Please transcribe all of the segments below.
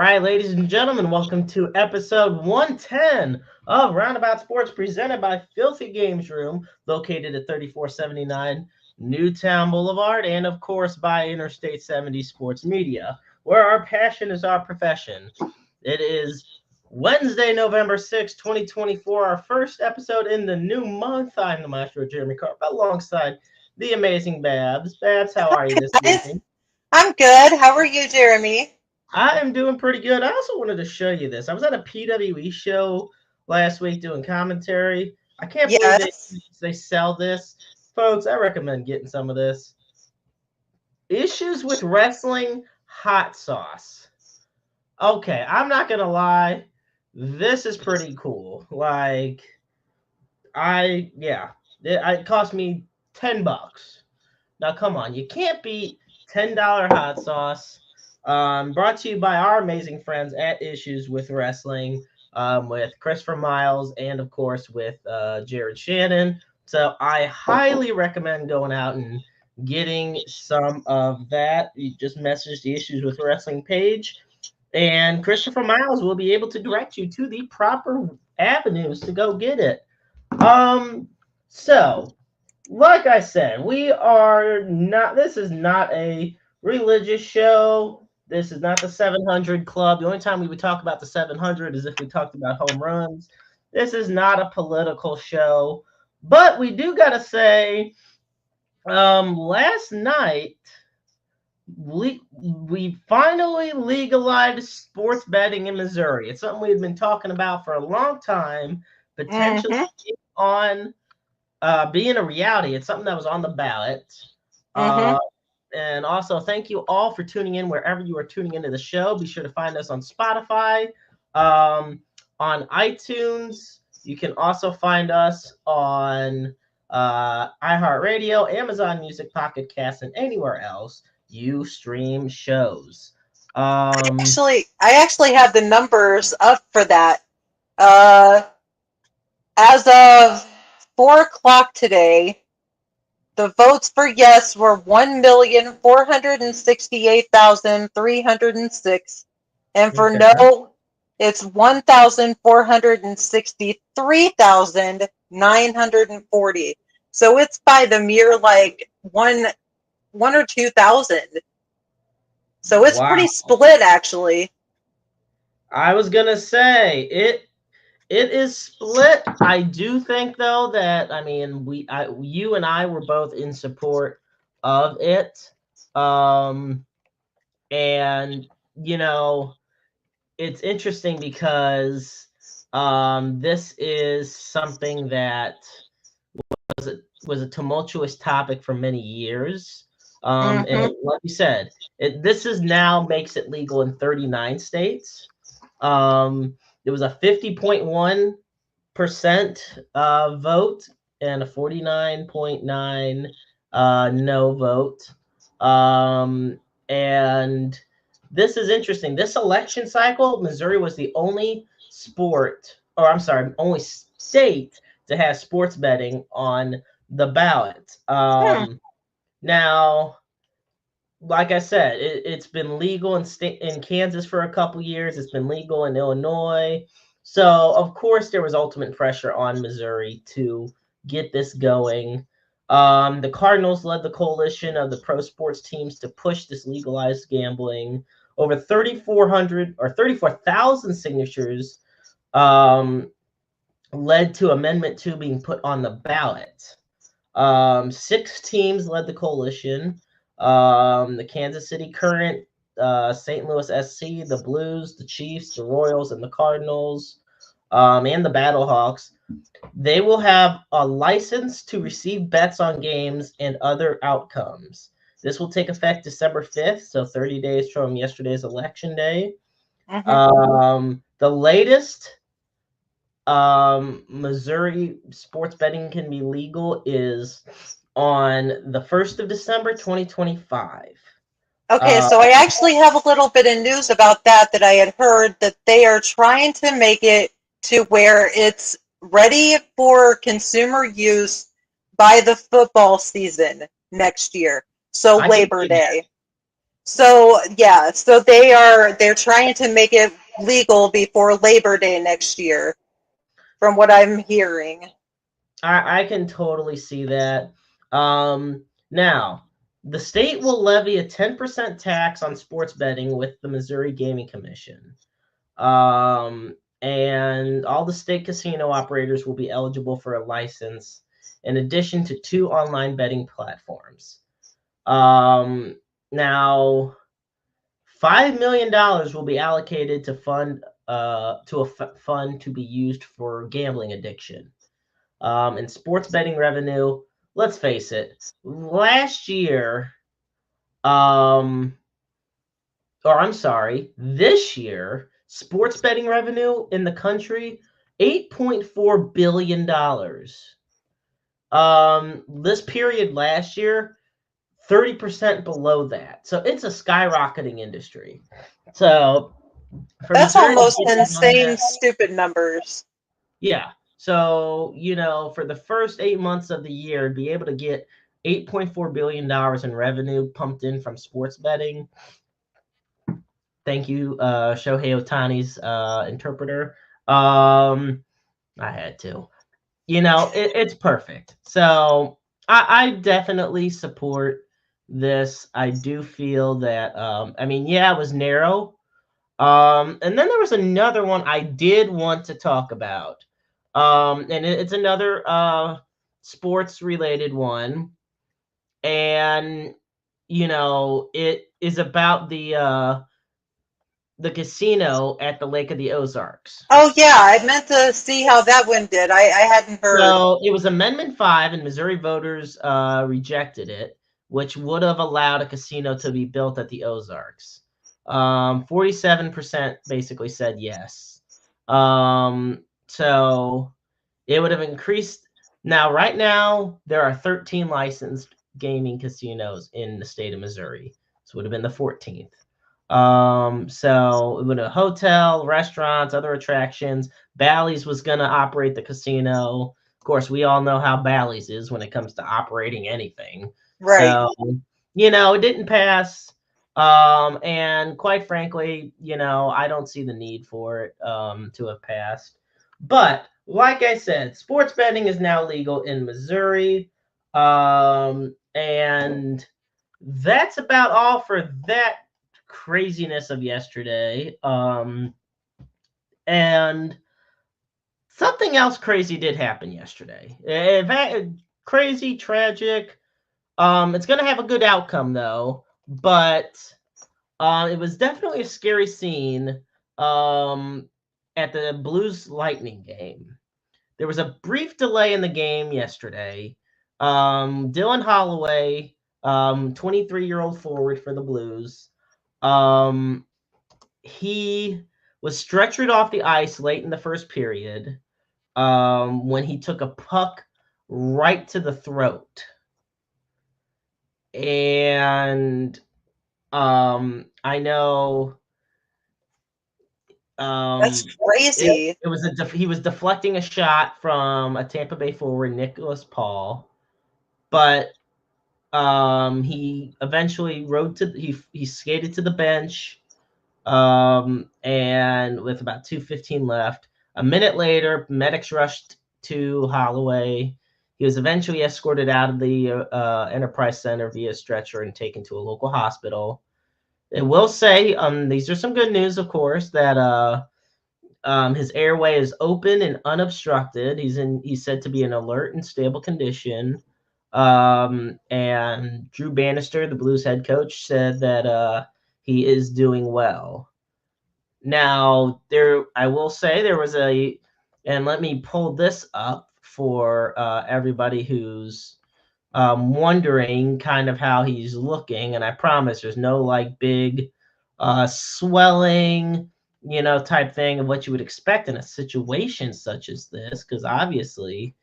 right, ladies and gentlemen, welcome to episode 110 of Roundabout Sports presented by Filthy Games Room, located at 3479 Newtown Boulevard, and of course by Interstate 70 Sports Media, where our passion is our profession. It is Wednesday, November 6, 2024, our first episode in the new month. I'm the Maestro, Jeremy Carp, alongside the amazing Babs. Babs, how are you this Guys, evening? I'm good. How are you, Jeremy? I am doing pretty good. I also wanted to show you this. I was at a PWE show last week doing commentary. I can't believe Yes. they sell this. Folks, I recommend getting some of this. Issues with wrestling hot sauce. Okay, I'm not gonna lie. This is pretty cool. It cost me $10. Now come on, you can't beat $10 hot sauce. Brought to you by our amazing friends at Issues with Wrestling, with Christopher Miles and of course with Jared Shannon. So I highly recommend going out and getting some of that. You just message the Issues with Wrestling page, and Christopher Miles will be able to direct you to the proper avenues to go get it. So like I said, this is not a religious show. This is not the 700 Club. The only time we would talk about the 700 is if we talked about home runs. This is not a political show. But we do got to say, last night, we finally legalized sports betting in Missouri. It's something we've been talking about for a long time, potentially Mm-hmm. on being a reality. It's something that was on the ballot. Mm-hmm. Uh, and also, thank you all for tuning in wherever you are tuning into the show. Be sure to find us on Spotify, on iTunes. You can also find us on iHeartRadio, Amazon Music, Pocket Cast, and anywhere else you stream shows. Um, I actually had the numbers up for that. Uh, as of 4 o'clock today, the votes for yes were 1,468,306, and for okay. no, it's 1,463,940. So it's by the mere like one or 2,000. So it's Wow. pretty split, actually. I was gonna say it is split. I do think though that you and I were both in support of it. Um and you know, it's interesting because this is something that was a tumultuous topic for many years. Mm-hmm. Like you said, this is now makes it legal in 39 states. There was a 50.1% vote and a 49.9 no vote. And this is interesting. This election cycle, Missouri was the only only state to have sports betting on the ballot. Hmm. Now, like I said, it's been legal in Kansas for a couple years. It's been legal in Illinois. So of course there was ultimate pressure on Missouri to get this going. The Cardinals led the coalition of the pro sports teams to push this legalized gambling. Over 3,400 or 34,000 signatures um, led to Amendment 2 being put on the ballot. Six teams led the coalition. The Kansas City Current, St. Louis SC, the Blues, the Chiefs, the Royals, and the Cardinals, and the Battlehawks. They will have a license to receive bets on games and other outcomes. This will take effect December 5th, so 30 days from yesterday's election day. Mm-hmm. The latest Missouri sports betting can be legal is on the 1st of December 2025. Okay, Uh, so I actually have a little bit of news about that I had heard that they are trying to make it to where it's ready for consumer use by the football season next year. So I can Labor see that. Day. So yeah, so they're trying to make it legal before Labor Day next year, from what I'm hearing. I can totally see that. Now, the state will levy a 10% tax on sports betting with the Missouri Gaming Commission. And all the state casino operators will be eligible for a license in addition to 2 online betting platforms. Now, $5 million will be allocated to fund to be used for gambling addiction. And sports betting revenue, let's face it, last year, um, or I'm sorry, this year, sports betting revenue in the country, $8.4 billion. This period last year, 30% below that. So it's a skyrocketing industry. So for That's Missouri to almost get in on insane, that, stupid numbers. yeah. So, for the first 8 months of the year, be able to get $8.4 billion in revenue pumped in from sports betting. Thank you, Shohei Otani's interpreter. I had to. It's perfect. So I definitely support this. I do feel that, yeah, it was narrow. And then there was another one I did want to talk about. And it's another sports related one. And, it is about the casino at the Lake of the Ozarks. Oh yeah, I meant to see how that one did. I hadn't heard. So it was Amendment 5, and Missouri voters rejected it, which would have allowed a casino to be built at the Ozarks. 47% basically said yes. So it would have increased. Now, right now, there are 13 licensed gaming casinos in the state of Missouri. So it would have been the 14th. So it would have hotel, restaurants, other attractions. Bally's was going to operate the casino. Of course, we all know how Bally's is when it comes to operating anything. Right. So, it didn't pass. And quite frankly, I don't see the need for it to have passed. But like I said, sports betting is now legal in Missouri. And that's about all for that craziness of yesterday. And something else crazy did happen yesterday. Crazy, tragic. It's gonna have a good outcome though, but it was definitely a scary scene. At the Blues Lightning game, there was a brief delay in the game yesterday. Dylan Holloway, 23-year-old forward for the Blues, he was stretchered off the ice late in the first period when he took a puck right to the throat. And I know That's it, crazy. it was he was deflecting a shot from a Tampa Bay forward, Nicholas Paul, but he eventually he skated to the bench. And with about 2:15 left, a minute later, medics rushed to Holloway. He was eventually escorted out of the Enterprise Center via stretcher and taken to a local hospital. I will say, these are some good news, of course, that his airway is open and unobstructed. He's said to be in alert and stable condition. And Drew Bannister, the Blues head coach, said that he is doing well. Now, I will say there was and let me pull this up for everybody who's wondering kind of how he's looking. And I promise there's no like big swelling, type thing of what you would expect in a situation such as this, because obviously,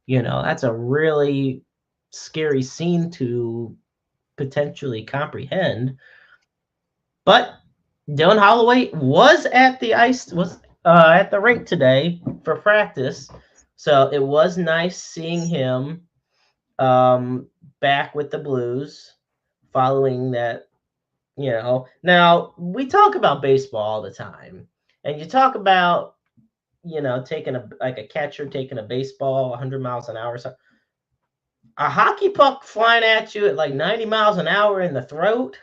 that's a really scary scene to potentially comprehend. But Dylan Holloway was at the rink today for practice, so it was nice seeing him back with the Blues following that Now we talk about baseball all the time, and you talk about taking a catcher taking a baseball 100 miles an hour. So a hockey puck flying at you at like 90 miles an hour in the throat.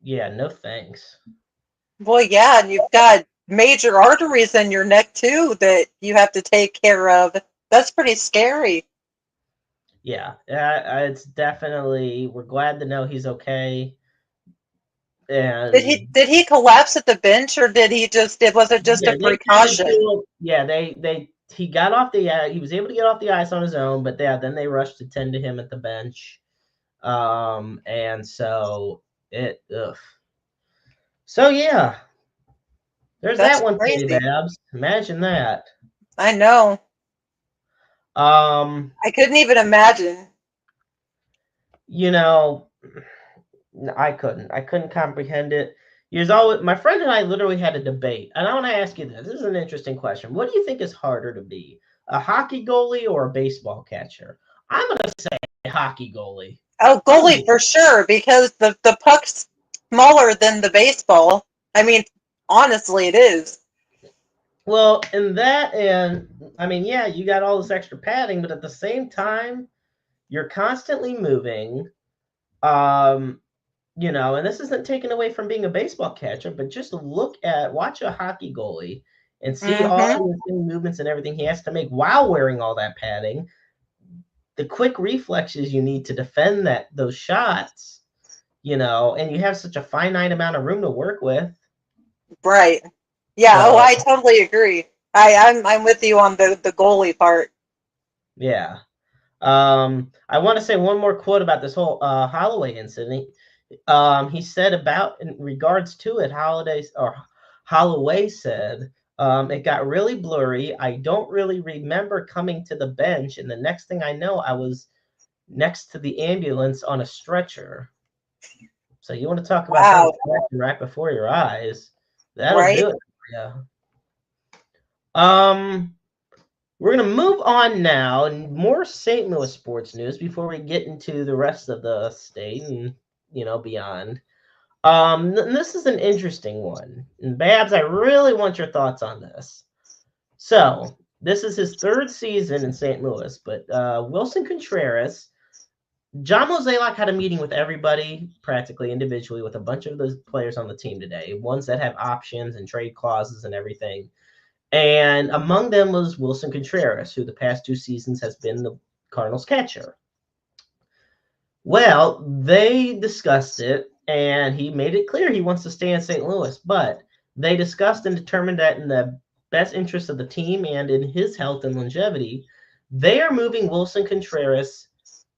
Yeah, no thanks. Well, yeah, and you've got major arteries in your neck too that you have to take care of. That's pretty scary. Yeah, it's definitely. We're glad to know he's okay. Did he And did he collapse at the bench, or did he just? It was it just a yeah, they tended precaution? to. Yeah, they he got off the. He was able to get off the ice on his own, but then they rushed to tend to him at the bench. And so it. Ugh. So yeah, there's That's that one for you, crazy. Babs. Imagine that. I know. Um, I couldn't even imagine. you know, I couldn't. I couldn't comprehend it. There's always my friend and I literally had a debate, and I want to ask you this. This is an interesting question. What do you think is harder to be, a hockey goalie or a baseball catcher? I'm gonna say hockey goalie. Oh, I'm gonna goalie be for sure, because the puck's smaller than the baseball. I mean, honestly, it is. well in that, and I mean, yeah, you got all this extra padding, but at the same time, you're constantly moving. Um, and this isn't taken away from being a baseball catcher, but just watch a hockey goalie and see all Mm-hmm. the insane movements and everything he has to make while wearing all that padding. The quick reflexes you need to defend those shots, and you have such a finite amount of room to work with. Right. Yeah. Oh, So I totally agree. I'm with you on the goalie part. yeah. I want to say one more quote about this whole Holloway incident. He said about in regards to it, Holloway said, it got really blurry. I don't really remember coming to the bench, and the next thing I know, I was next to the ambulance on a stretcher. So you want to talk about something Wow. flashing right before your eyes? That'll Right. do it. Yeah. Um, we're gonna move on now, and more St. Louis sports news before we get into the rest of the state and beyond. This is an interesting one. And Babs, I really want your thoughts on this. So, this is his third season in St. Louis, but Wilson Contreras, John Mozeliak had a meeting with everybody, practically individually, with a bunch of the players on the team today, ones that have options and trade clauses and everything. And among them was Wilson Contreras, who the past 2 seasons has been the Cardinals catcher. Well, they discussed it, and he made it clear he wants to stay in St. Louis. But they discussed and determined that in the best interest of the team and in his health and longevity, they are moving Wilson Contreras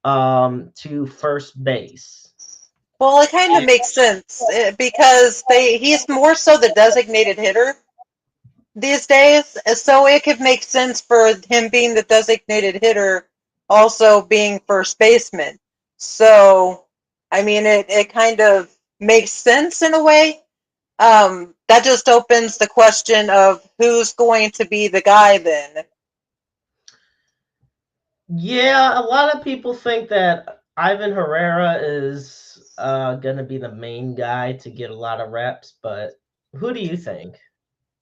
to first base. Well, it kind of makes sense because he's more so the designated hitter these days, so it could make sense for him being the designated hitter, also being first baseman. So, I mean, it kind of makes sense in a way. That just opens the question of who's going to be the guy then. Yeah, a lot of people think that Ivan Herrera is going to be the main guy to get a lot of reps, but who do you think?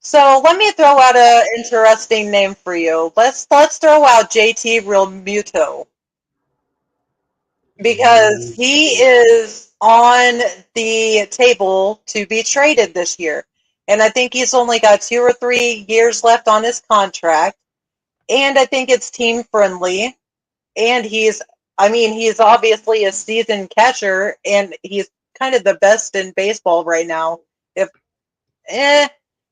So let me throw out an interesting name for you. Let's throw out JT Realmuto, because Mm, he is on the table to be traded this year. And I think he's only got 2 or 3 years left on his contract. And I think it's team friendly. And he's obviously a seasoned catcher, and he's kind of the best in baseball right now. If eh,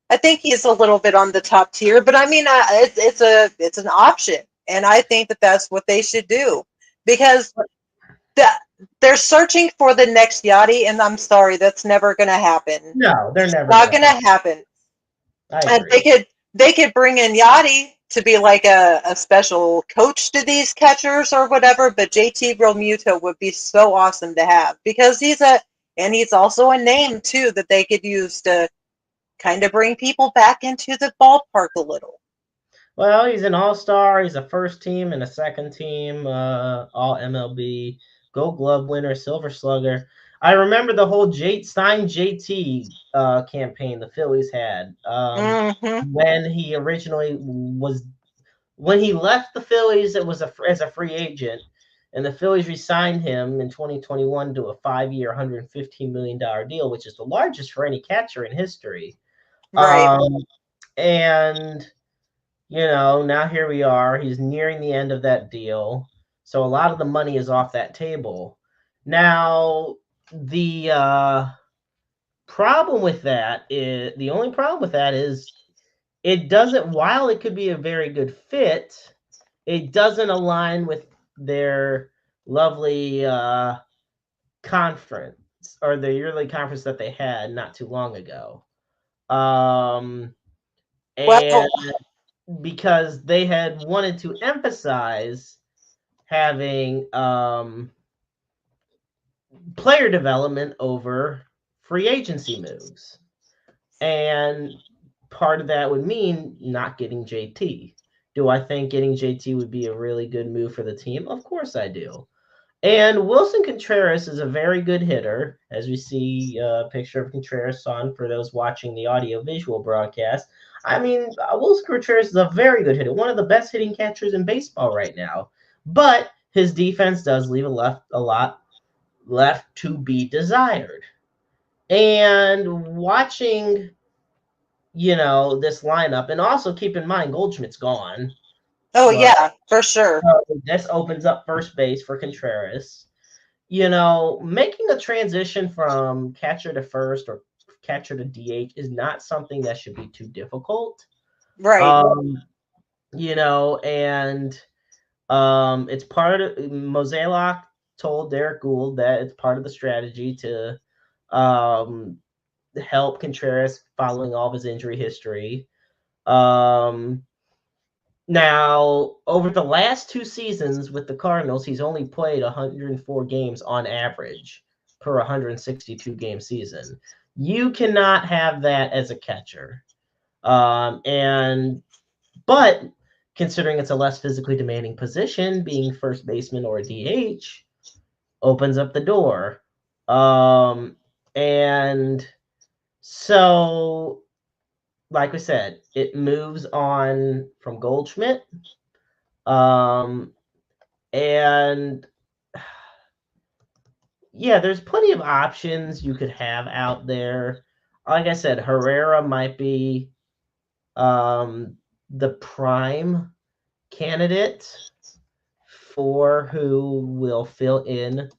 I think he's a little bit on the top tier, but I mean, it's an option, and I think that that's what they should do, because the, they're searching for the next Yachty, and I'm sorry, that's never going to happen. No, they're It's never not going to going happen. to happen. I And agree. they could bring in Yachty to be like a special coach to these catchers or whatever, but JT Realmuto would be so awesome to have, because he's also a name too that they could use to kind of bring people back into the ballpark a little. Well, he's an all-star. He's a first team and a second team all MLB Gold Glove winner, Silver Slugger. I remember the whole sign JT campaign the Phillies had Mm-hmm. when he originally was when he left the Phillies. It was as a free agent, and the Phillies re-signed him in 2021 to a 5-year, $115 million deal, which is the largest for any catcher in history. Right. Um, and now here we are. He's nearing the end of that deal. So a lot of the money is off that table. Now, the problem with that is the only problem with that is it doesn't, while it could be a very good fit, it doesn't align with their lovely conference or the yearly conference that they had not too long ago. Um, and Well, because they had wanted to emphasize having player development over free agency moves. And part of that would mean not getting JT. Do I think getting JT would be a really good move for the team? Of course I do. And Wilson Contreras is a very good hitter, as we see a picture of Contreras on for those watching the audio-visual broadcast. I mean, Wilson Contreras is a very good hitter, one of the best hitting catchers in baseball right now. But his defense does leave a lot left to be desired. And watching, this lineup, and also keep in mind Goldschmidt's gone. oh Well, yeah, for sure. this opens up first base for Contreras. Making a transition from catcher to first or catcher to DH is not something that should be too difficult. Right. Um, and it's part of Mozeliak told Derek Gould that it's part of the strategy to um, help Contreras following all of his injury history. Um, Now, over the last 2 seasons with the Cardinals, he's only played 104 games on average per 162 game season. You cannot have that as a catcher. But considering it's a less physically demanding position, being first baseman or a DH opens up the door. And so, like we said, it moves on from Goldschmidt. Um, And yeah, there's plenty of options you could have out there. Like I said, Herrera might be the prime candidate for who will fill in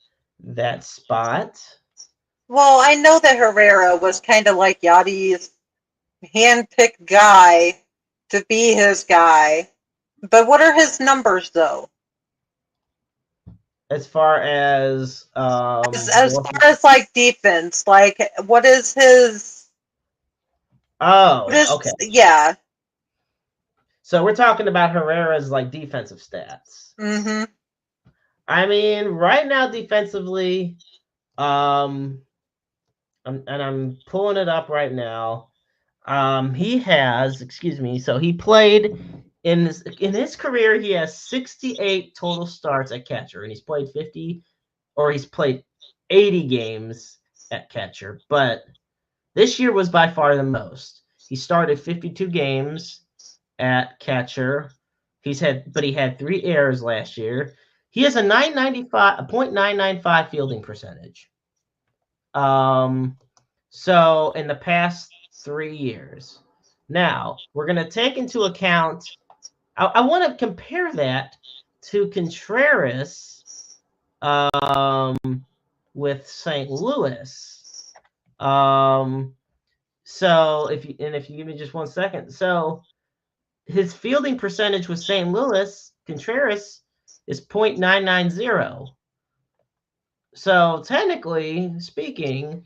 that spot. Well, I know that Herrera was kind of like Yachty's handpicked guy to be his guy. But what are his numbers though? As far as As far as like defense, like what oh, okay. is yeah. So we're talking about Herrera's like defensive stats. Mm-hmm. I mean, right now defensively, um, I'm pulling it up right now. He has, excuse me, so he played in his career. He has 68 total starts at catcher, and he's played 80 games at catcher. But this year was by far the most. He started 52 games at catcher. He had 3 errors last year. He has a 995 fielding percentage. So in the past 3 years. Now, we're going to take into account, I want to compare that to Contreras with St. Louis. So if you give me just 1 second. So his fielding percentage with St. Louis, Contreras, is .990. So technically speaking,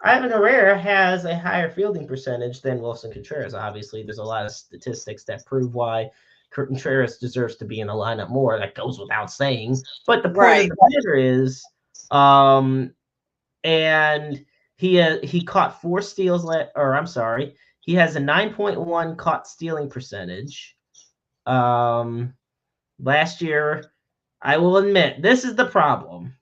Ivan Herrera has a higher fielding percentage than Wilson Contreras. Obviously, there's a lot of statistics that prove why Contreras deserves to be in the lineup more. That goes without saying. But the point of Right. the matter is, and he caught 4 steals. Or I'm sorry, he has a 9.1 caught stealing percentage. Last year, I will admit this is the problem.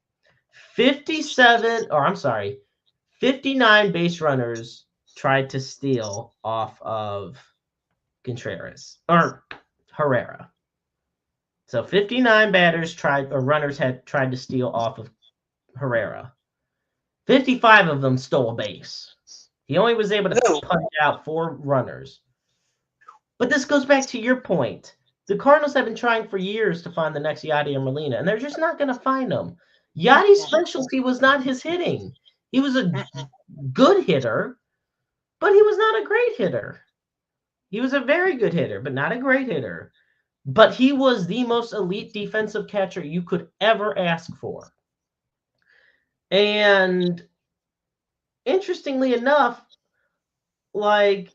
59 base runners tried to steal off of Contreras or Herrera. So 59 runners had tried to steal off of Herrera. 55 of them stole a base. He only was able to Ooh. punch out 4 runners. But this goes back to your point. The Cardinals have been trying for years to find the next Yadi or Molina, and they're just not going to find them. Yadi's specialty was not his hitting. He was a good hitter, but he was not a great hitter. He was a very good hitter, but not a great hitter. But he was the most elite defensive catcher you could ever ask for. And interestingly enough, like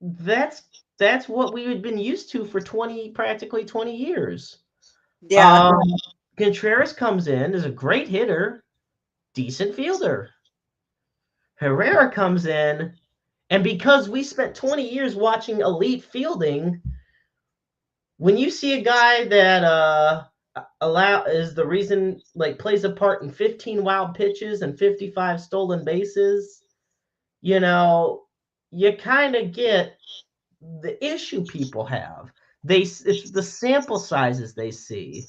that's what we had been used to for practically 20 years. Yeah. Contreras comes in, is a great hitter, decent fielder. Herrera comes in, and because we spent 20 years watching elite fielding, when you see a guy that is the reason, like, plays a part in 15 wild pitches and 55 stolen bases, you kind of get the issue people have. It's the sample sizes they see.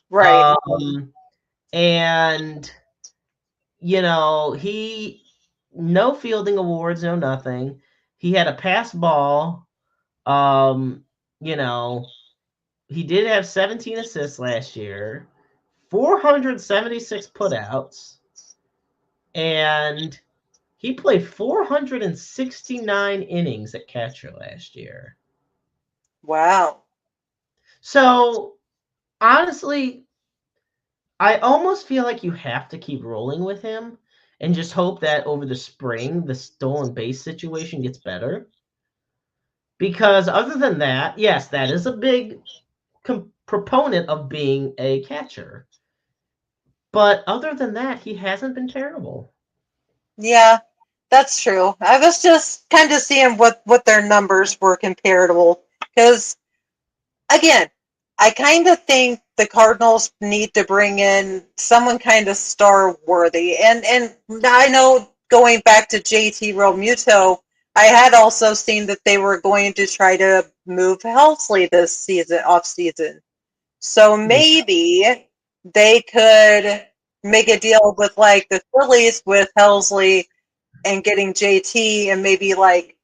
Right. And he no fielding awards, no nothing. He had a pass ball. You know, he did have 17 assists last year, 476 putouts, and he played 469 innings at catcher last year. Wow. So, honestly, I almost feel like you have to keep rolling with him and just hope that over the spring, the stolen base situation gets better. Because other than that, yes, that is a big proponent of being a catcher. But other than that, he hasn't been terrible. Yeah, that's true. I was just kind of seeing what their numbers were comparable. Because, again, I kind of think the Cardinals need to bring in someone kind of star worthy. And I know going back to JT Realmuto, I had also seen that they were going to try to move Helsley this season, off season. So maybe they could make a deal with like the Phillies with Helsley and getting JT and maybe like,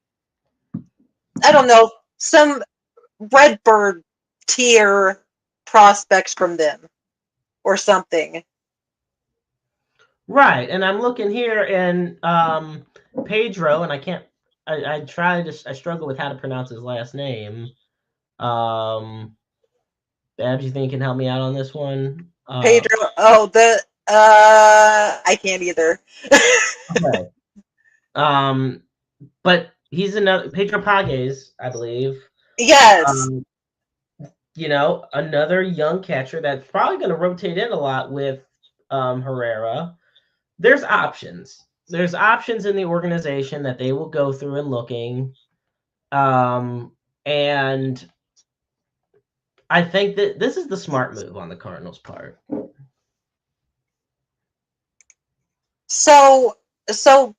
I don't know, some Redbird tier prospects from them or something. Right. And I'm looking here, and Pedro, and I struggle with how to pronounce his last name. Babs, you think you can help me out on this one? Pedro, I can't either. Okay. But he's another Pedro Pages, I believe. Yes. Um, another young catcher that's probably going to rotate in a lot with Herrera. There's options. There's options in the organization that they will go through and looking. And I think that this is the smart move on the Cardinals' part. So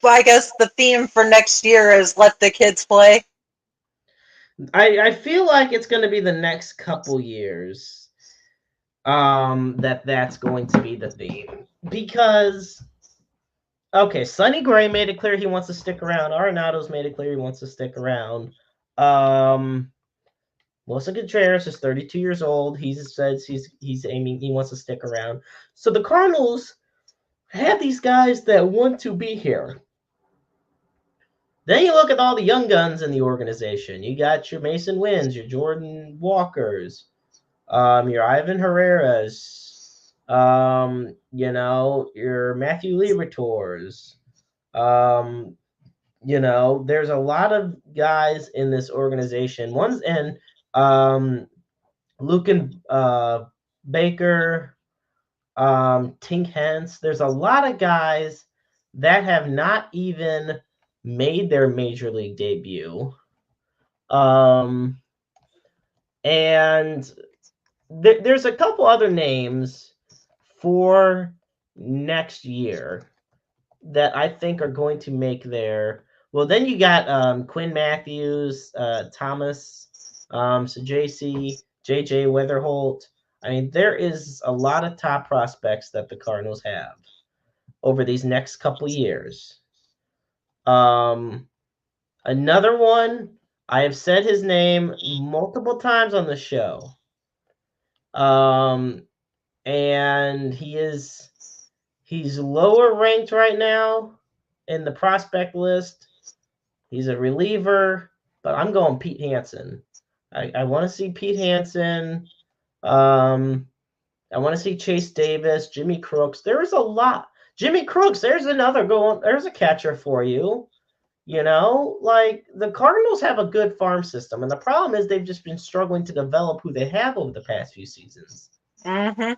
I guess the theme for next year is let the kids play. I feel like it's going to be the next couple years that's going to be the theme, because Sonny Gray made it clear he wants to stick around. Arenado's made it clear he wants to stick around. Wilson Contreras is 32 years old. He says he's aiming. He wants to stick around. So the Cardinals have these guys that want to be here. Then you look at all the young guns in the organization. You got your Mason Winns, your Jordan Walkers, your Ivan Herreras, your Matthew Liberators. There's a lot of guys in this organization. One's in Lucan Baker, Tink Hence. There's a lot of guys that have not even made their major league debut. And there's a couple other names for next year that I think are going to make their. Well, then you got Quinn Matthews, Thomas, so JJ Weatherholt. I mean, there is a lot of top prospects that the Cardinals have over these next couple years. Um, Another one, I have said his name multiple times on the show. Um, and he's lower ranked right now in the prospect list. He's a reliever, but I'm going Pete Hansen. I want to see Pete Hansen. Um, I want to see Chase Davis, Jimmy Crooks. There's a lot. Jimmy Crooks, there's another going. There's a catcher for you. Like the Cardinals have a good farm system, and the problem is they've just been struggling to develop who they have over the past few seasons. Mm-hmm.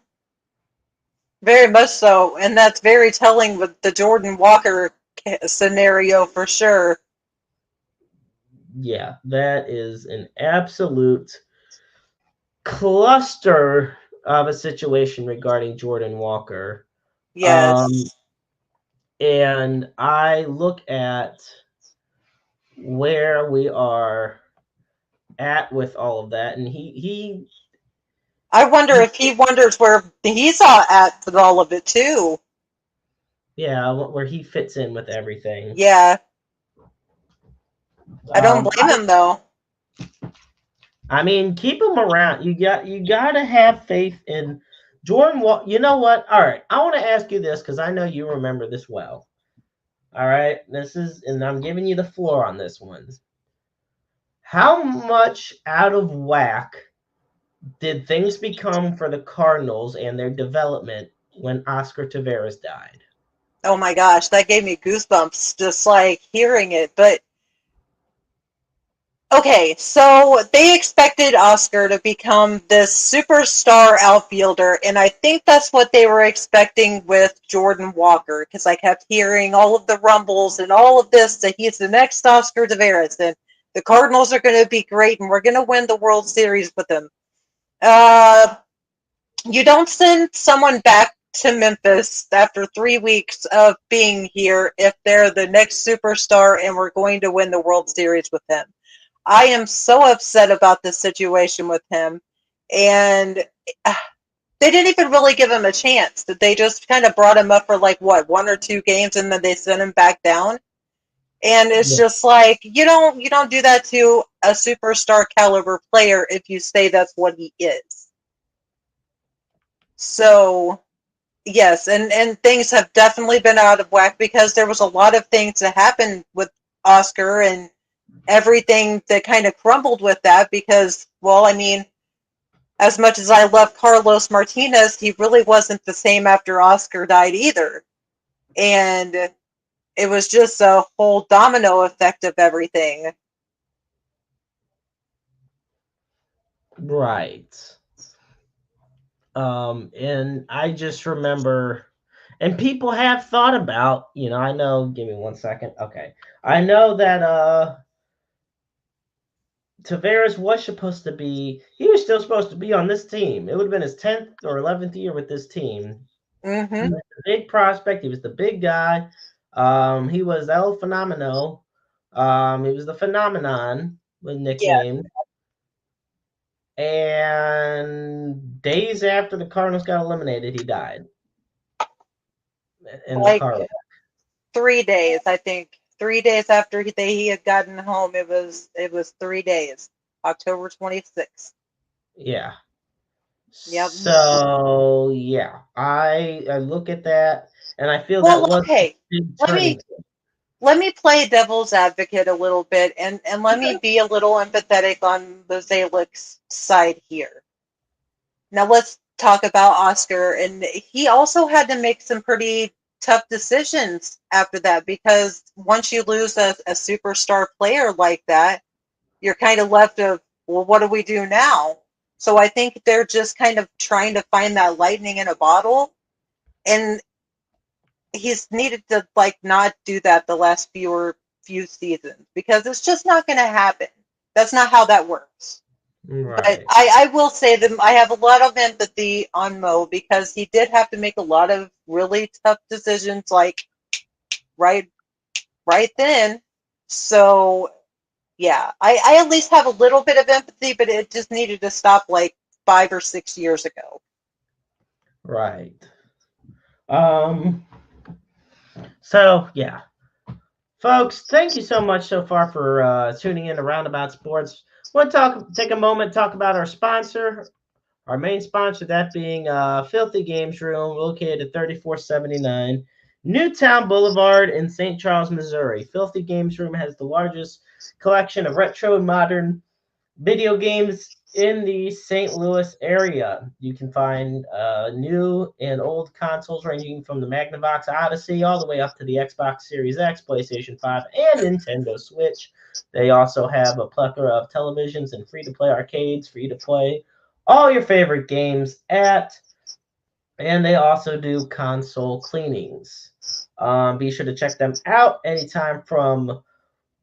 Very much so, and that's very telling with the Jordan Walker scenario for sure. Yeah, that is an absolute cluster of a situation regarding Jordan Walker. Um, Yes. and I look at where we are at with all of that, and I wonder if he wonders where he's at with all of it too. yeah, where he fits in with everything. Yeah, I don't Um, blame him though. I mean, keep him around. You gotta have faith in Jordan. You know what? All right, I want to ask you this because I know you remember this well. All right, and I'm giving you the floor on this one. How much out of whack did things become for the Cardinals and their development when Oscar Taveras died? Oh my gosh, that gave me goosebumps just like hearing it. But okay, so they expected Oscar to become this superstar outfielder, and I think that's what they were expecting with Jordan Walker, because I kept hearing all of the rumbles and all of this that he's the next Oscar Taveras, and the Cardinals are going to be great, and we're going to win the World Series with him. Uh, you don't send someone back to Memphis after 3 weeks of being here if they're the next superstar and we're going to win the World Series with him. I am so upset about this situation with him. And they didn't even really give him a chance. They just kind of brought him up for like what, 1 or 2 games, and then they sent him back down. And it's Yeah. just like you don't do that to a superstar caliber player if you say that's what he is. So yes, and things have definitely been out of whack because there was a lot of things that happened with Oscar and everything that kind of crumbled with that because, well, I mean, as much as I love Carlos Martinez, he really wasn't the same after Oscar died either. And it was just a whole domino effect of everything. Right. And I just remember, and people have thought about, I know, give me 1 second. Okay. I know that Tavares was supposed to be, he was still supposed to be on this team. It would have been his 10th or 11th year with this team. He Mm-hmm. was the big prospect. He was the big guy. He was El Fenomeno. He was the phenomenon, was Yeah, nicknamed. And days after the Cardinals got eliminated, he died in the like car. 3 days, I think. 3 days after he had gotten home, it was 3 days. October 26th. Yeah. Yep. So yeah, I look at that and I feel that Well, was a okay. big Let me turning point. let me play devil's advocate a little bit and let me be a little empathetic on the Zalix side here. Now let's talk about Oscar, and he also had to make some pretty tough decisions after that because once you lose a superstar player like that, you're kind of left of, well, what do we do now? So I think they're just kind of trying to find that lightning in a bottle, and he's needed to like not do that the last few seasons because it's just not going to happen. That's not how that works. But Right. I will say that I have a lot of empathy on Mo because he did have to make a lot of really tough decisions, like right right then. So yeah, I at least have a little bit of empathy, but it just needed to stop like 5 or 6 years ago. Right. Um. So yeah, folks, thank you so much so far for tuning in to Roundabout Sports. Want to take a moment, talk about our sponsor, our main sponsor, that being Filthy Games Room, located at 3479 Newtown Boulevard in St. Charles, Missouri. Filthy Games Room has the largest collection of retro and modern video games in the St. Louis area. You can find new and old consoles ranging from the Magnavox Odyssey all the way up to the Xbox Series X, PlayStation 5, and Nintendo Switch. They also have a plethora of televisions and free to play arcades for you to play all your favorite games at. And they also do console cleanings. Be sure to check them out anytime from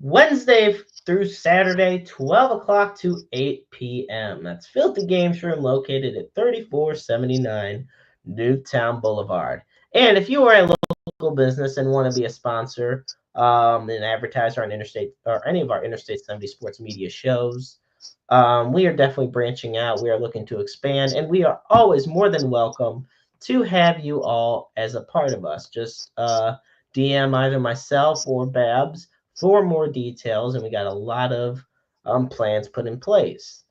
Wednesday through Saturday, 12 o'clock to 8 p.m. That's Filthy Games Room located at 3479 Newtown Boulevard. And if you are a local business and want to be a sponsor, an advertiser on Interstate or any of our Interstate 70 sports media shows, we are definitely branching out. We are looking to expand, and we are always more than welcome to have you all as a part of us. Just DM either myself or Babs for more details, and we got a lot of plans put in place.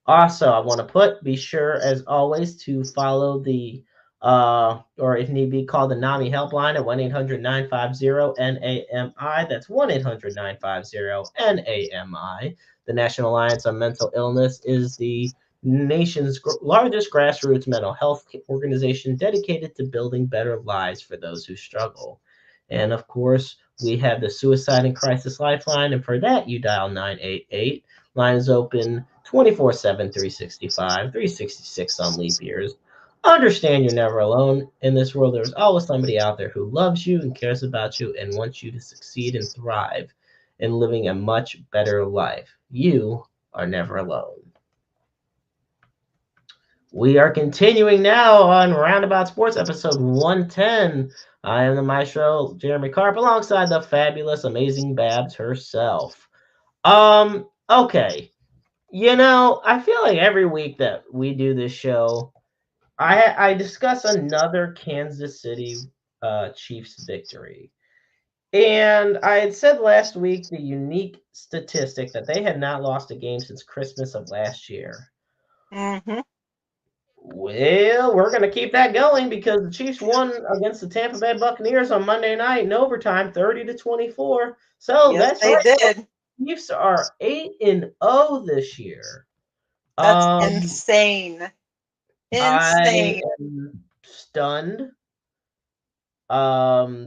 Also, I want to be sure as always to follow the or if need be, call the NAMI helpline at 1-800-950-NAMI. That's 1-800-950-NAMI. The National Alliance on Mental Illness is the nation's largest grassroots mental health organization dedicated to building better lives for those who struggle. And of course, we have the Suicide and Crisis Lifeline, and for that, you dial 988. Line is open 24/7, 365, 366 on leap years. Understand you're never alone. In this world, there's always somebody out there who loves you and cares about you and wants you to succeed and thrive in living a much better life. You are never alone. We are continuing now on Roundabout Sports, episode 110. I am the Maestro, Jeremy Carp, alongside the fabulous, amazing Babs herself. Okay. I feel like every week that we do this show, I discuss another Kansas City Chiefs victory. And I had said last week the unique statistic that they had not lost a game since Christmas of last year. Mm-hmm. Well, we're going to keep that going because the Chiefs won against the Tampa Bay Buccaneers on Monday night in overtime, 30-24. So Yes, that's they right. did. The Chiefs are 8-0 this year. That's Um, insane. I Insane. am stunned.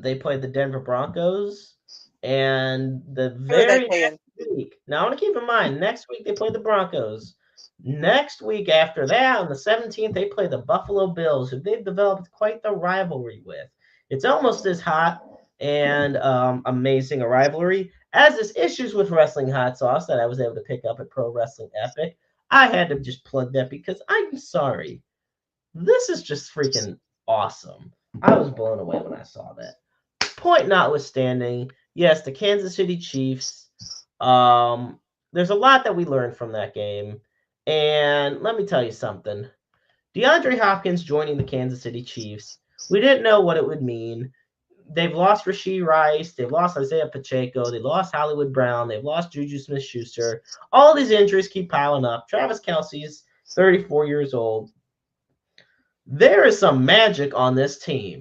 They played the Denver Broncos, and the Who are they very playing? next week. Now, I want to keep in mind, next week they play the Broncos. Next week after that, on the 17th, they play the Buffalo Bills, who they've developed quite the rivalry with. It's almost as hot and amazing a rivalry as this issues with Wrestling Hot Sauce that I was able to pick up at Pro Wrestling Epic. I had to just plug that because I'm sorry. This is just freaking awesome. I was blown away when I saw that. Point notwithstanding, yes, the Kansas City Chiefs. There's a lot that we learned from that game, and let me tell you something. DeAndre Hopkins joining the Kansas City Chiefs. We didn't know what it would mean. They've lost Rashee Rice. They've lost Isaiah Pacheco. They lost Hollywood Brown. They've lost Juju Smith-Schuster. All these injuries keep piling up. Travis Kelce's 34 years old. There is some magic on this team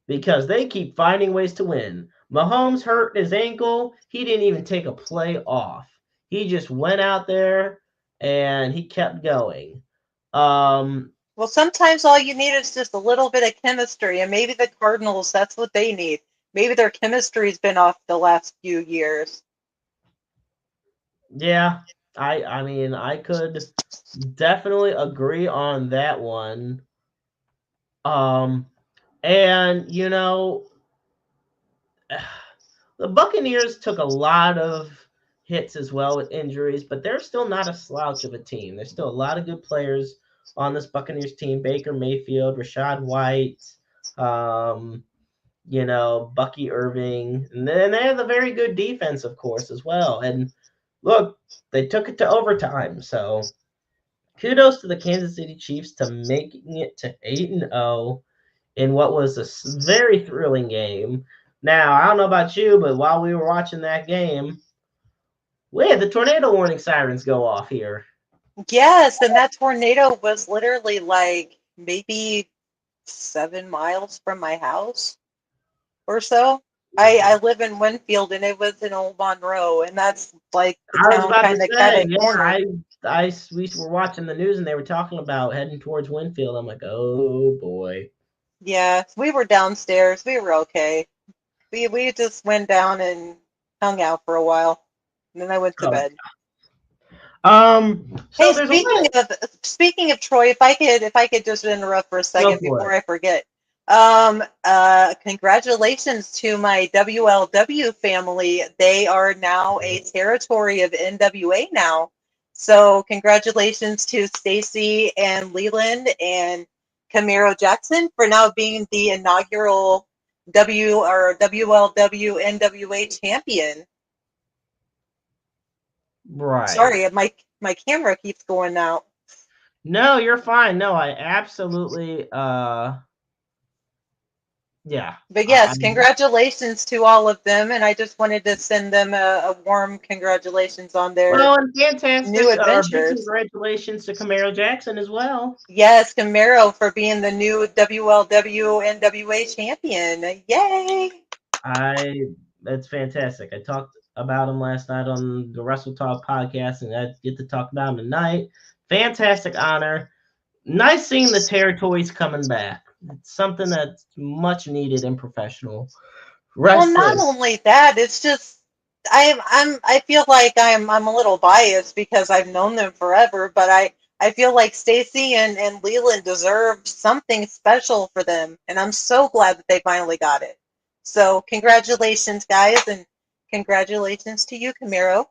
because they keep finding ways to win. Mahomes hurt his ankle. He didn't even take a play off. He just went out there and he kept going. Um, Well, sometimes all you need is just a little bit of chemistry, and maybe the Cardinals, that's what they need. Maybe their chemistry's been off the last few years. yeah, I mean I could definitely agree on that one. Um, and the Buccaneers took a lot of hits as well with injuries, but they're still not a slouch of a team. There's still a lot of good players on this Buccaneers team: Baker Mayfield, Rashad White, um, Bucky Irving, and then they have a very good defense, of course, as well. And look, they took it to overtime, so kudos to the Kansas City Chiefs to making it to 8-0 in what was a very thrilling game. Now, I don't know about you, but while we were watching that game, we had the tornado warning sirens go off here. Yes, and that tornado was literally like maybe 7 miles from my house or so. I live in Winfield and it was in Old Monroe, and that's like the I was town about to kind say, of corner. yeah, we were watching the news and they were talking about heading towards Winfield. I'm like, oh boy. Yeah, we were downstairs. We were okay. We just went down and hung out for a while, and then I went to Oh. bed. So Hey, there's a lot speaking of Troy, if I could just interrupt for a go second for before it. I forget. Congratulations to my WLW family. They are now a territory of NWA now. So congratulations to Stacy and Leland and Camaro Jackson for now being the inaugural WLW NWA champion. Right. Sorry, my camera keeps going out. No, you're fine. No, I absolutely yeah. But I yes, congratulations to all of them, and I just wanted to send them a warm congratulations on their Well, and new fantastic big adventures. congratulations to Camaro Jackson as well. Yes, Camaro for being the new WLW NWA champion. Yay! I That's fantastic. I talked about him last night on the Wrestle Talk podcast, and I get to talk about him tonight. Fantastic honor. Nice seeing the territories coming back. It's something that's much needed in professional Well, not wrestling. only that, it's just I feel like I'm a little biased because I've known them forever, but I feel like Stacy and Leland deserved something special for them, and I'm so glad that they finally got it. So congratulations, guys, and congratulations to you, Camaro.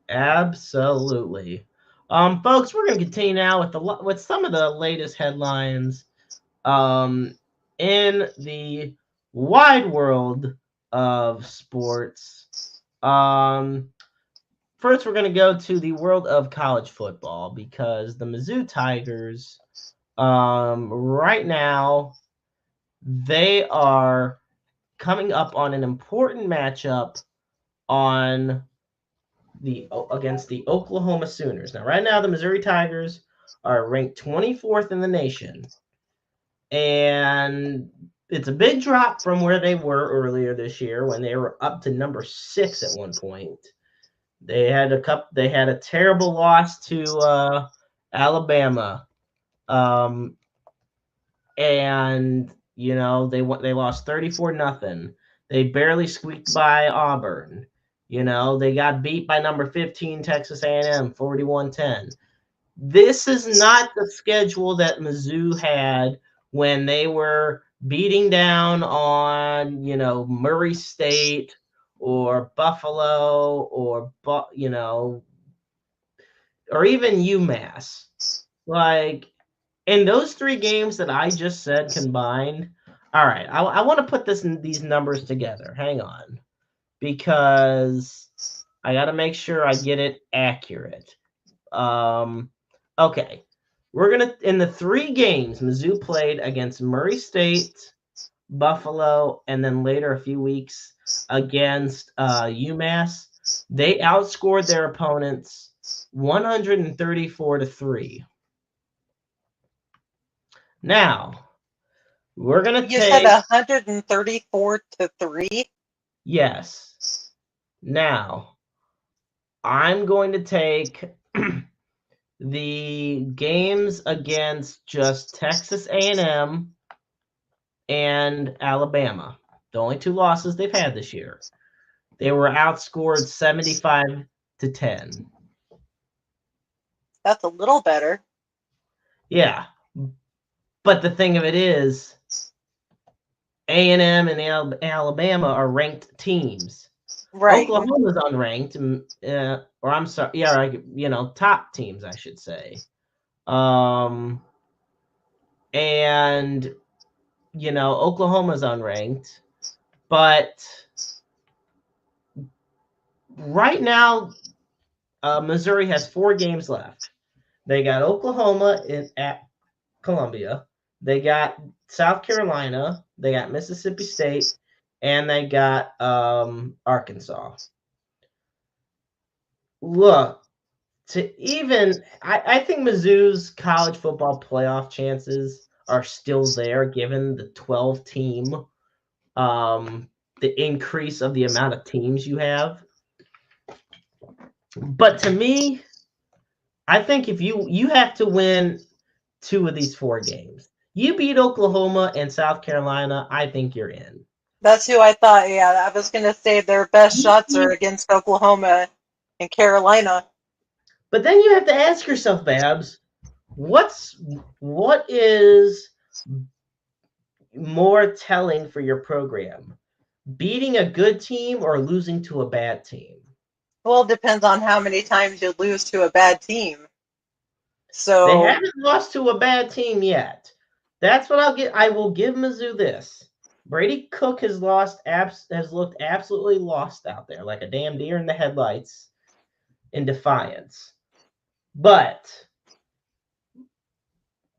Absolutely. Folks, we're going to continue now with some of the latest headlines um, in the wide world of sports. Um, First, we're going to go to the world of college football because the Mizzou Tigers, right now, they are coming up on an important matchup on the against the Oklahoma Sooners. Now, right now, the Missouri Tigers are ranked 24th in the nation, and it's a big drop from where they were earlier this year when they were up to number 6 at one point. They had a terrible loss to Alabama, um, and they lost 34-0. They barely squeaked by Auburn. They got beat by number 15 Texas A&M 41-10. This is not the schedule that Mizzou had when they were beating down on, Murray State or Buffalo or even UMass. Like, in those 3 games that I just said combined, all right, I want to put these numbers together. Hang on, because I got to make sure I get it accurate. Okay, we're gonna in the 3 games Mizzou played against Murray State, Buffalo, and then later a few weeks against UMass. They outscored their opponents 134-3. Now, we're going to You said take, 134-3. yes. Now, I'm going to take the games against just Texas A&M and Alabama. The only 2 losses they've had this year. They were outscored 75-10. That's a little better. Yeah. But the thing of it is, A&M and Alabama are ranked teams. Right. Oklahoma's unranked, or I'm sorry, yeah, top teams, I should say. Um, and Oklahoma's unranked, but right now, Missouri has 4 games left. They got Oklahoma at Columbia. They got South Carolina. They got Mississippi State, and they got Arkansas. Look, I think Mizzou's college football playoff chances are still there, given the 12 team, the increase of the amount of teams you have. But to me, I think if you have to win 2 of these 4 games. You beat Oklahoma and South Carolina, I think you're in. That's who I thought. Yeah, I was going to say their best You shots are beat- against Oklahoma and Carolina. But then you have to ask yourself, Babs, what is more telling for your program? Beating a good team or losing to a bad team? Well, it depends on how many times you lose to a bad team. They So, haven't lost to a bad team yet. That's what I will give Mizzou this. Brady Cook has looked absolutely lost out there, like a damn deer in the headlights in defiance. But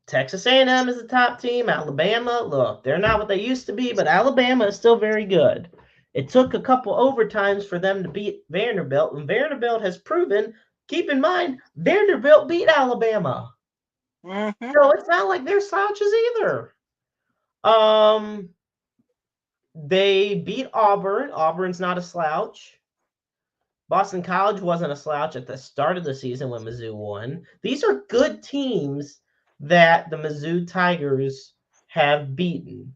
Texas A&M is a top team. Alabama, look, they're not what they used to be, but Alabama is still very good. It took a couple overtimes for them to beat Vanderbilt, and Vanderbilt has proven, keep in mind, Vanderbilt beat Alabama. So it's not like they're slouches either. They beat Auburn. Auburn's not a slouch. Boston College wasn't a slouch at the start of the season when Mizzou won. These are good teams that the Mizzou Tigers have beaten,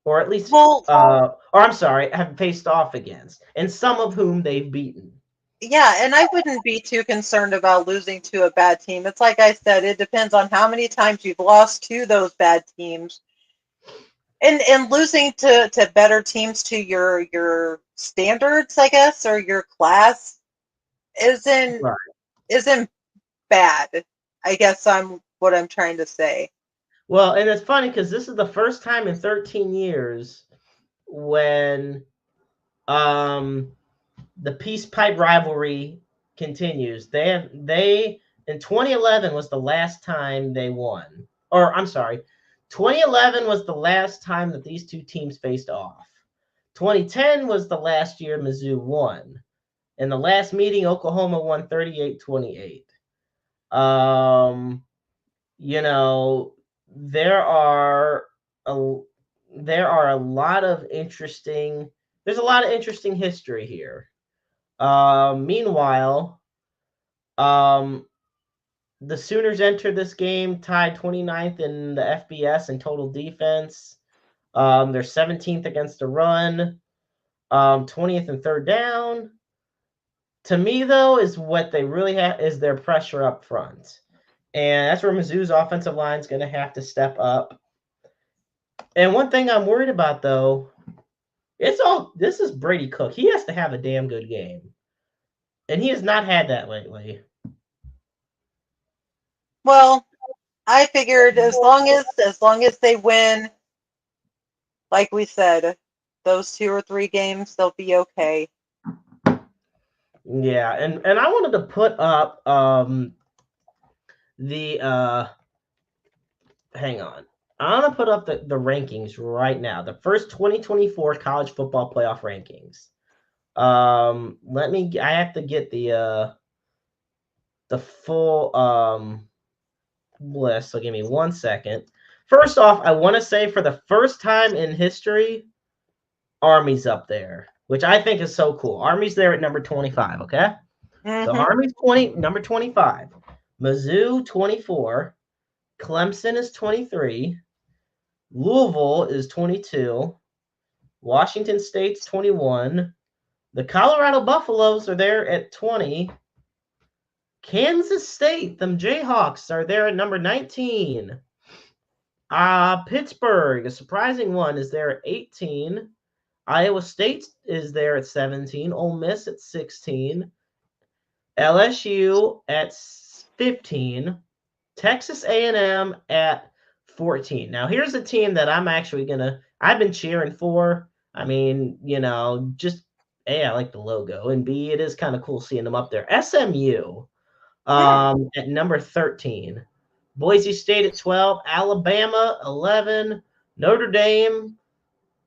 or at least, well, or I'm sorry, have faced off against, and some of whom they've beaten. yeah, and I wouldn't be too concerned about losing to a bad team. It's like I said, it depends on how many times you've lost to those bad teams. And losing to better teams to your standards, I guess, or your class isn't Right. isn't bad. I guess I'm what I'm trying to say. Well, and it's funny because this is the first time in 13 years when the Peace Pipe rivalry continues. They in 2011 was the last time they won. Or I'm sorry, 2011 was the last time that these two teams faced off. 2010 was the last year Mizzou won. In the last meeting, Oklahoma won 38-28. Um, you know, there are a there are a lot of interesting there's a lot of interesting history here. Meanwhile, um, the Sooners entered this game tied 29th in the FBS in total defense. They're 17th against the run, 20th and third down. To me, though, is what they really have is their pressure up front. And that's where Mizzou's offensive line is going to have to step up. And one thing I'm worried about, though, this is Brady Cook. He has to have a damn good game. And he has not had that lately. Well, I figured as long as they win, like we said, those 2 or 3 games, they'll be okay. Yeah, and I wanted to put up the hang on. I want to put up the rankings right now. The first 2024 college football playoff rankings. I have to get the full list. So give me 1 second. First off, I want to say for the first time in history, Army's up there, which I think is so cool. Army's there at number 25, okay? So Army's number 25. Mizzou 24. Clemson is 23. Louisville is 22. Washington State's 21. The Colorado Buffaloes are there at 20. Kansas State, them Jayhawks, are there at number 19. Pittsburgh, a surprising one, is there at 18. Iowa State is there at 17. Ole Miss at 16. LSU at 15. Texas A&M at 14. Now, here's a team that I've been cheering for. I mean, just A, I like the logo, and B, it is kind of cool seeing them up there. SMU at number 13. Boise State at 12. Alabama, 11. Notre Dame,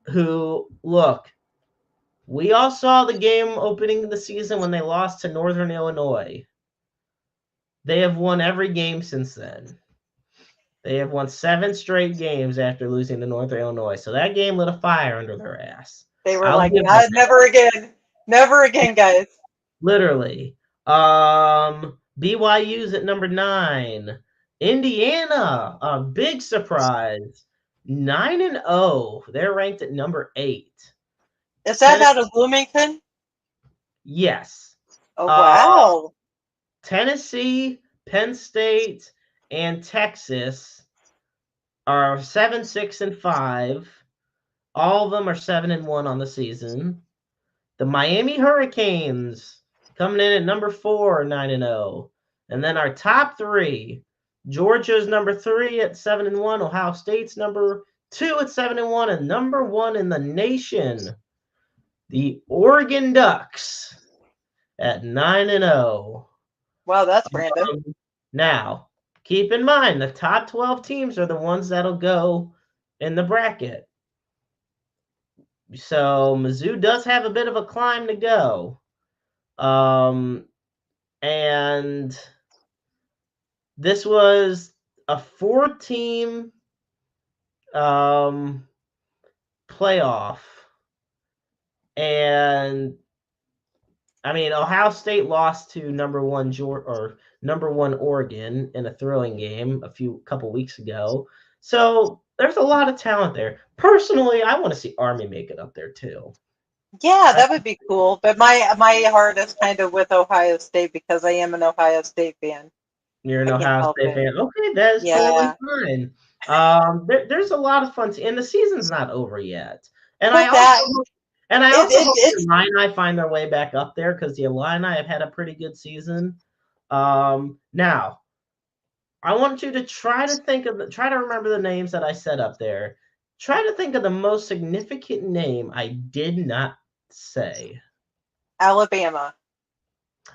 who, look, we all saw the game opening the season when they lost to Northern Illinois. They have won every game since then. They have won 7 straight games after losing to Northern Illinois. So that game lit a fire under their ass. They were I'll like, give them never again. Never again, guys. literally. BYU's at number 9. Indiana, a big surprise. 9-0. They're ranked at number 8. Is that out of Bloomington? Yes. Oh, wow. Tennessee, Penn State, and Texas are 7, 6, and 5. All of them are 7-1 on the season. The Miami Hurricanes coming in at number 4, 9-0. And then our top 3, Georgia's number 3 at 7-1, Ohio State's number 2 at 7-1, and number 1 in the nation, the Oregon Ducks at 9-0. Wow, that's random. Now, keep in mind, the top 12 teams are the ones that'll go in the bracket. So Mizzou does have a bit of a climb to go. And this was a 4-team playoff. And I mean, Ohio State lost to number 1 Oregon in a thrilling game couple weeks ago. So there's a lot of talent there. Personally, I want to see Army make it up there too. Yeah, that would be cool. But my heart is kind of with Ohio State because I am an Ohio State fan. You're an Ohio State fan. Okay, that is totally fine. There's a lot of fun, and the season's not over yet. And I also hope the Illini find their way back up there because the Illini have had a pretty good season. Now, I want you to try to remember the names that I said up there. Try to think of the most significant name I did not say. Alabama.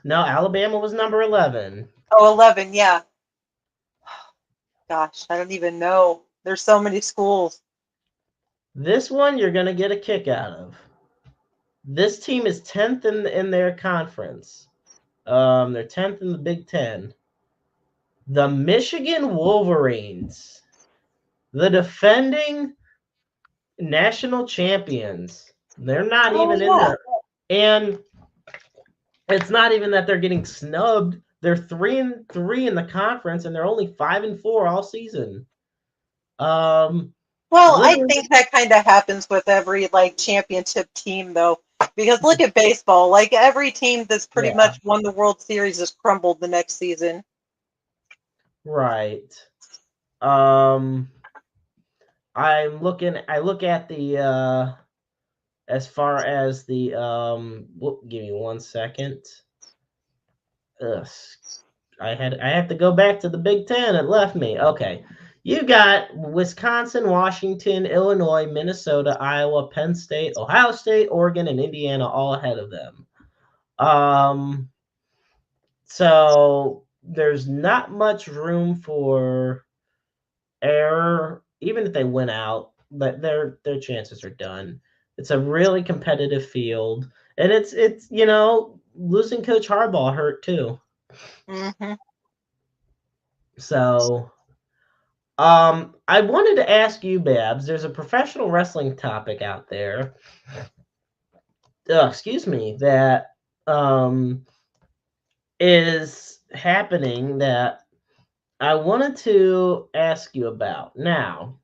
No, Alabama was number 11. Oh, 11, yeah. Gosh, I don't even know. There's so many schools. This one you're going to get a kick out of. This team is 10th in their conference. They're 10th in the Big Ten. The Michigan Wolverines, the defending national champions. They're not even in there. And it's not even that they're getting snubbed. They're 3-3 in the conference, and they're only 5-4 all season. Well, I think that kind of happens with every championship team, though, because look at baseball. Every team that's pretty much won the World Series has crumbled the next season. Right. I look at the as far as the give me 1 second. I have to go back to the Big Ten. It left me. Okay. You got Wisconsin, Washington, Illinois, Minnesota, Iowa, Penn State, Ohio State, Oregon, and Indiana all ahead of them. So there's not much room for error. Even if they win out, but their chances are done. It's a really competitive field, and it's losing Coach Harbaugh hurt too. Mm-hmm. So, I wanted to ask you, Babs. There's a professional wrestling topic out there. That is happening that I wanted to ask you about. Now,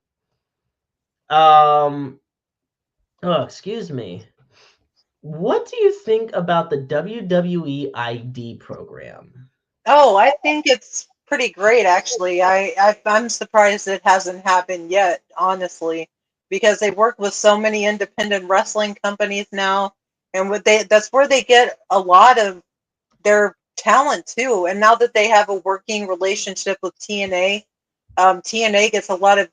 what do you think about the WWE ID program? Oh, I think it's pretty great, actually. I'm surprised it hasn't happened yet, honestly. because they work with so many independent wrestling companies now, and that's where they get a lot of their talent too. And now that they have a working relationship with TNA, TNA gets a lot of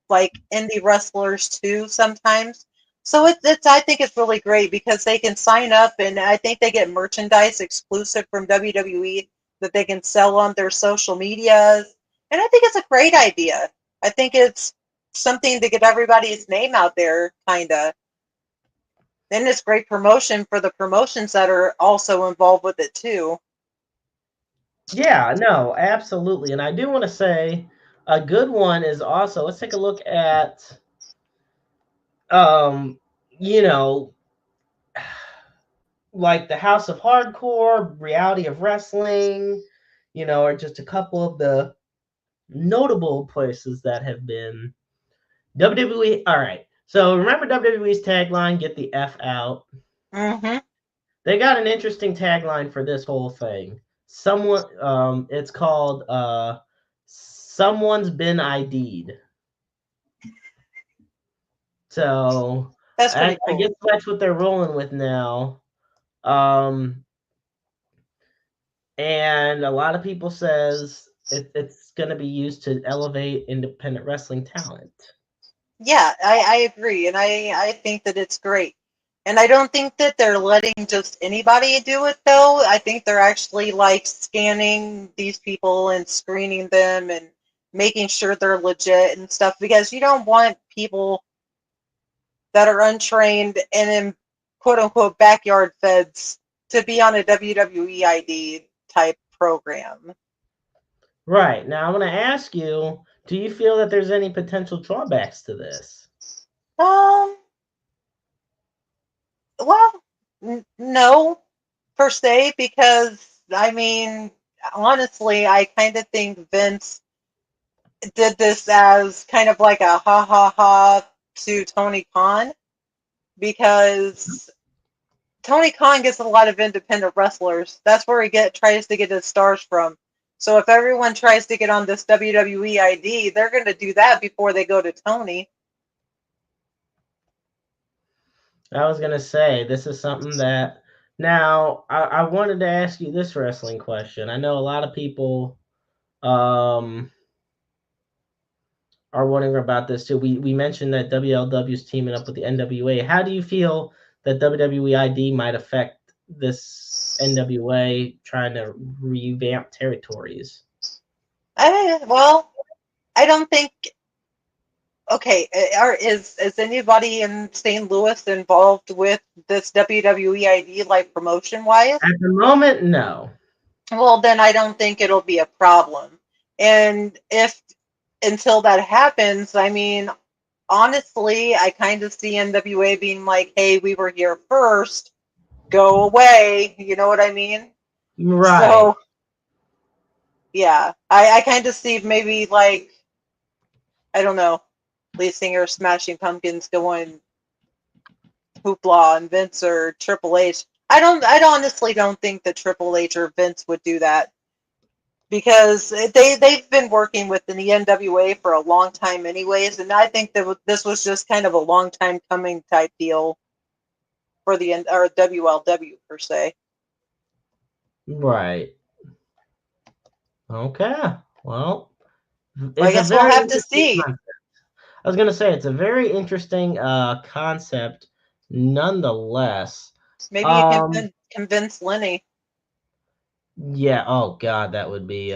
like indie wrestlers too sometimes. So it's I think it's really great because they can sign up, and I think they get merchandise exclusive from WWE that they can sell on their social medias. And I think it's a great idea. I think it's something to get everybody's name out there, kind of. And it's great promotion for the promotions that are also involved with it too. Yeah, no, absolutely. And I do want to say a good one is also, let's take a look at um, you know, like the House of Hardcore, Reality of Wrestling, are just a couple of the notable places that have been WWE. All right. So remember WWE's tagline, "Get the F out." Mm-hmm. They got an interesting tagline for this whole thing. It's called "Someone's Been ID'd." So That's I, pretty I guess cool. that's what they're rolling with now. Um, and a lot of people says it's going to be used to elevate independent wrestling talent. Yeah, I agree, and I think that it's great. And I don't think that they're letting just anybody do it though. I think they're actually like scanning these people and screening them and making sure they're legit and stuff because you don't want people that are untrained and in quote unquote backyard feds to be on a WWE ID type program. Right. Now, I want to ask you, do you feel that there's any potential drawbacks to this? Um, well, no, per se, because I mean, honestly, I kind of think Vince did this as kind of like a ha ha ha to Tony Khan because Tony Khan gets a lot of independent wrestlers. That's where he tries to get his stars from. So if everyone tries to get on this WWE ID, they're going to do that before they go to Tony. I was going to say, this is something that. Now, I wanted to ask you this wrestling question. I know a lot of people um, are wondering about this too. We mentioned that WLW is teaming up with the NWA. How do you feel that WWE ID might affect this NWA trying to revamp territories? Well, I don't think. Okay, is anybody in St. Louis involved with this WWE ID like promotion wise? At the moment, no. Well, then I don't think it'll be a problem. And if until that happens, I mean, honestly, I kind of see NWA being like, "Hey, we were here first. Go away." You know what I mean? Right. So yeah, I kind of see maybe like I don't know, lead singer Smashing Pumpkins going Hoopla and Vince or Triple H. I honestly don't think that Triple H or Vince would do that because they've been working with the NWA for a long time anyways, and I think that this was just kind of a long time coming type deal for the or WLW per se. Right. Okay. Well, Well, I it's a guess we'll very have to interesting see. concept. I was going to say it's a very interesting concept nonetheless. Maybe you can Um convince Lenny. yeah, oh god, that would be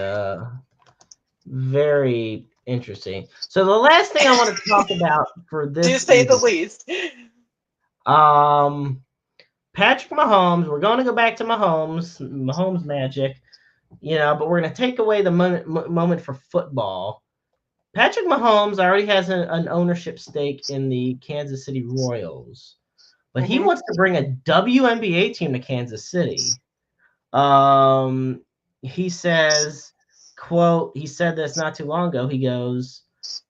very interesting. So the last thing I want to talk about for To this say the evening, least. um Patrick Mahomes, we're going to go back to Mahomes magic, but we're going to take away the moment for football. Patrick Mahomes already has an ownership stake in the Kansas City Royals, but he Hmm. wants to bring a WNBA team to Kansas City. Um, he says, quote, he said this not too long ago. He goes,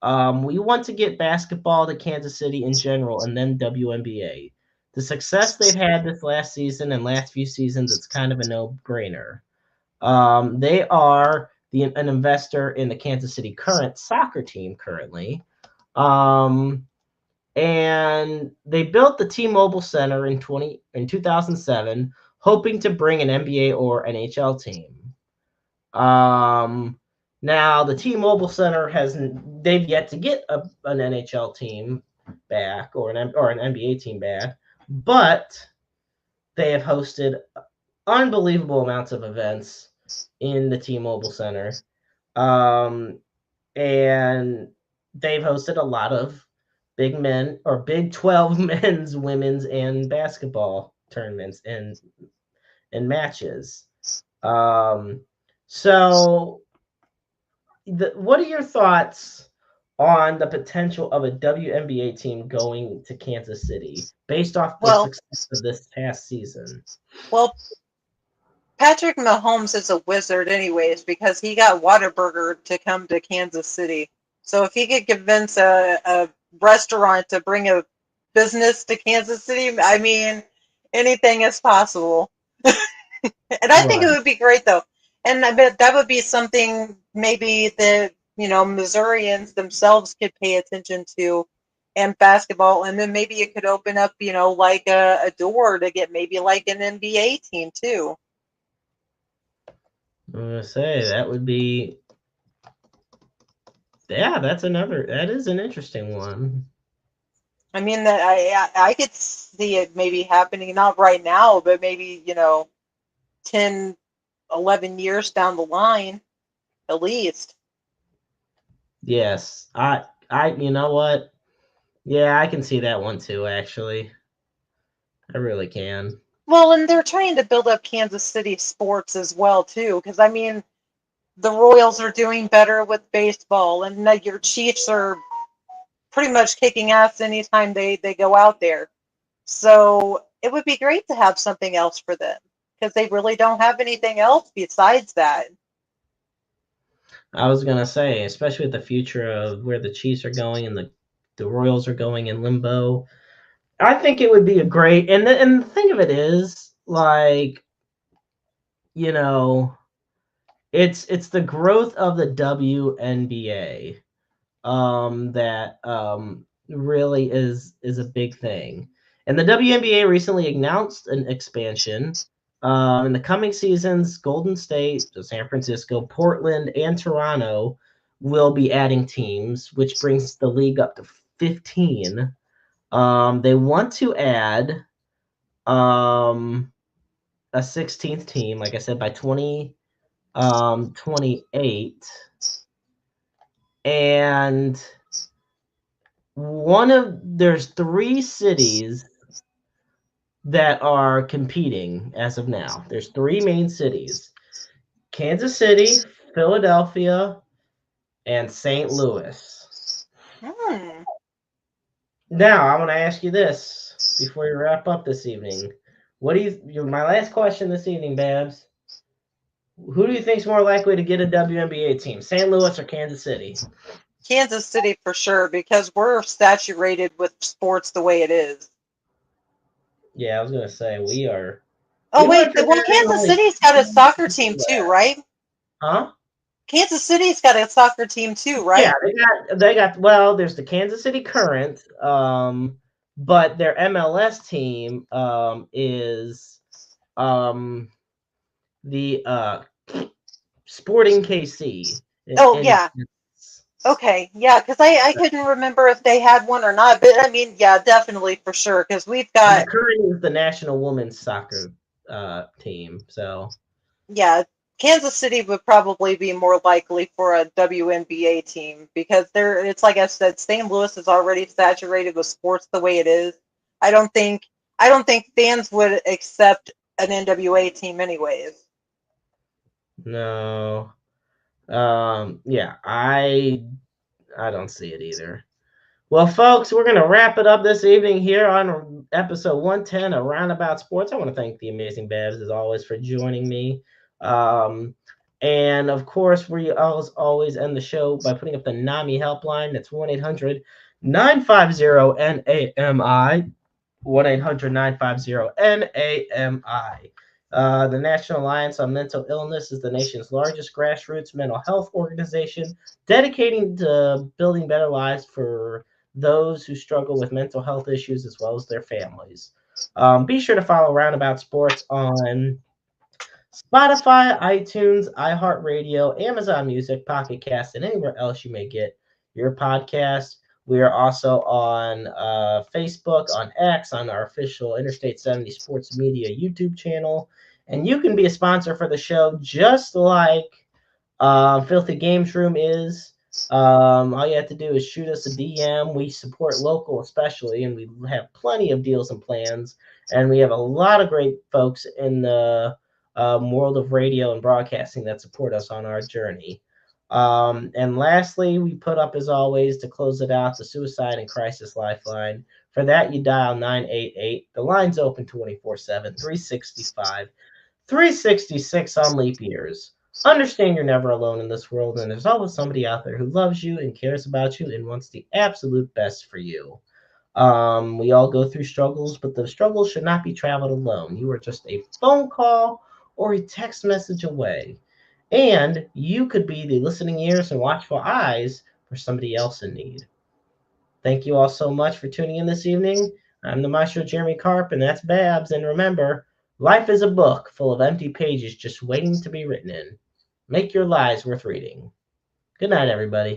we want to get basketball to Kansas City in general and then WNBA. The success they've had this last season and last few seasons, it's kind of a no-brainer. They are an investor in the Kansas City Current soccer team currently. Um, and they built the T-Mobile Center in 2007, hoping to bring an NBA or NHL team. Now the T-Mobile Center they've yet to get an NHL team back or an NBA team back, but they have hosted unbelievable amounts of events in the T-Mobile Center, and they've hosted a lot of Big 12 men's, women's, and basketball tournaments and matches. So what are your thoughts on the potential of a WNBA team going to Kansas City based off the Well, success of this past season? well, Patrick Mahomes is a wizard anyways because he got Whataburger to come to Kansas City. So if he could convince a restaurant to bring a business to Kansas City, I mean, anything is possible. And I think it Right. would be great though. And I bet that would be something maybe the, Missourians themselves could pay attention to and basketball. And then maybe it could open up, like a door to get maybe like an NBA team too. I'm gonna say that would be, yeah, that is an interesting one. I mean, that I could see it maybe happening, not right now, but maybe, 10, 11 years down the line, at least. Yes, you know what? Yeah, I can see that one too. Actually, I really can. Well, and they're trying to build up Kansas City sports as well, too, because I mean, the Royals are doing better with baseball, and your Chiefs are pretty much kicking ass anytime they go out there. So it would be great to have something else for them because they really don't have anything else besides that. I was gonna say, especially with the future of where the Chiefs are going and the Royals are going in limbo, I think it would be a great. And the thing of it is, like, you know, it's the growth of the WNBA that really is a big thing. And the WNBA recently announced an expansion. In the coming seasons, Golden State, San Francisco, Portland, and Toronto will be adding teams, which brings the league up to 15. They want to add a 16th team, like I said, by 2028. And there's 3 cities that are competing as of now. There's 3 main cities: Kansas City, Philadelphia, and St. Louis. Hmm. Now, I want to ask you this before we wrap up this evening. My last question this evening, Babs? Who do you think is more likely to get a WNBA team, St. Louis or Kansas City? Kansas City for sure because we're saturated with sports the way it is. Yeah, I was gonna say we are. Oh Even wait, if you're well adding Kansas only City's got a 2 soccer team people too, back, right? huh? Kansas City's got a soccer team too, Yeah, right? they got well, there's the Kansas City Current, but their MLS team is um the Sporting KC Oh in yeah. Okay, yeah, because I couldn't remember if they had one or not, but I mean, yeah, definitely for sure, because we've and the got, Current is the national women's soccer team. So yeah, Kansas City would probably be more likely for a WNBA team because it's like I said, St. Louis is already saturated with sports the way it is. I don't think I don't think fans would accept an NWA team anyways. no. Yeah, I don't see it either. Well, folks, we're going to wrap it up this evening here on episode 110 of Roundabout Sports. I want to thank the amazing Babs, as always, for joining me. And, of course, we always end the show by putting up the NAMI helpline. That's 1-800-950-NAMI. 1-800-950-NAMI. The National Alliance on Mental Illness is the nation's largest grassroots mental health organization dedicating to building better lives for those who struggle with mental health issues as well as their families. Be sure to follow Roundabout Sports on Spotify, iTunes, iHeartRadio, Amazon Music, Pocket Cast, and anywhere else you may get your podcast. We are also on Facebook, on X, on our official Interstate 70 Sports Media YouTube channel. And you can be a sponsor for the show just like Filthy Games Room is. All you have to do is shoot us a DM. We support local, especially, and we have plenty of deals and plans. And we have a lot of great folks in the world of radio and broadcasting that support us on our journey. And lastly, we put up, as always, to close it out, the Suicide and Crisis Lifeline. For that, you dial 988. The line's open 24/7, 365, 366 on leap years. Understand you're never alone in this world, and there's always somebody out there who loves you and cares about you and wants the absolute best for you. We all go through struggles, but those struggles should not be traveled alone. You are just a phone call or a text message away. And you could be the listening ears and watchful eyes for somebody else in need. Thank you all so much for tuning in this evening. I'm the Maestro Jeremy Karp, and that's Babs. And remember, life is a book full of empty pages just waiting to be written in. Make your lives worth reading. Good night, everybody.